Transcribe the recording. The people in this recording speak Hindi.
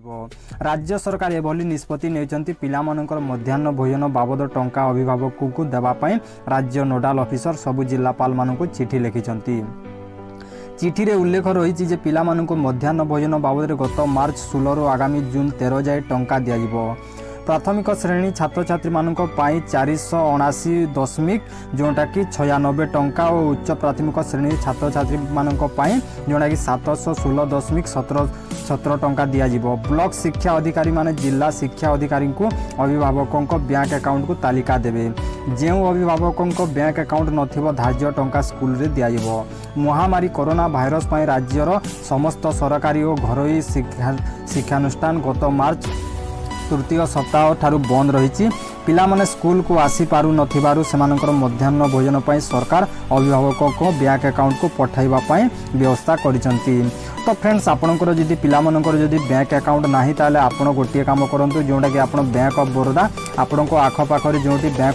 राज्य सरकार एभली निष्पत्ति नेइचंती पिलामानंकर मध्याह्न भोजन बाबद टंका अभिभावक को देवाई राज्य नोडाल ऑफिसर सबु जिलापाल मानक चिठी लिखिंट। चिठी रे उल्लेख रही जे पिलामानंको मध्याह्न भोजन बाबद गत मार्च 16 रु आगामी जून 13 जाए टंका दिज्व। प्राथमिक श्रेणी छात्र छात्री मानक 479.96 जोटा कि 96 टंका और उच्च प्राथमिक श्रेणी छात्र छात्री मानक जोटा कि 716.17 टंका दिज्व। ब्लॉक शिक्षा अधिकारी माने जिला शिक्षा अधिकारी को अभिभावकों बैंक अकाउंट को तालिका देवे। जो अभिभावकों बैंक अकाउंट नथिबो धार्य टंका स्कूल रे दिज्व। महामारी कोरोना भाइरस पर राज्यर समस्त सरकारी और घरोई शिक्षानुष्ठान गत मार्च तृतीय सप्ताह ठारू बंद रही। पिलामाने स्कूल को आसी पारु नथिबारु सेमानकर मध्याह्न भोजन पर सरकार अभिभावकों को बैंक अकाउंट को पठाइबा पई व्यवस्था करिसंती। तो फ्रेंड्स आपणकर जदि पिलामानकर जदि बैंक अकाउंट नाही ताले आपण गोटिए काम करंतु जोटा कि आपण बैंक ऑफ बरोदा आपण को आखपाखरे जोटी बैंक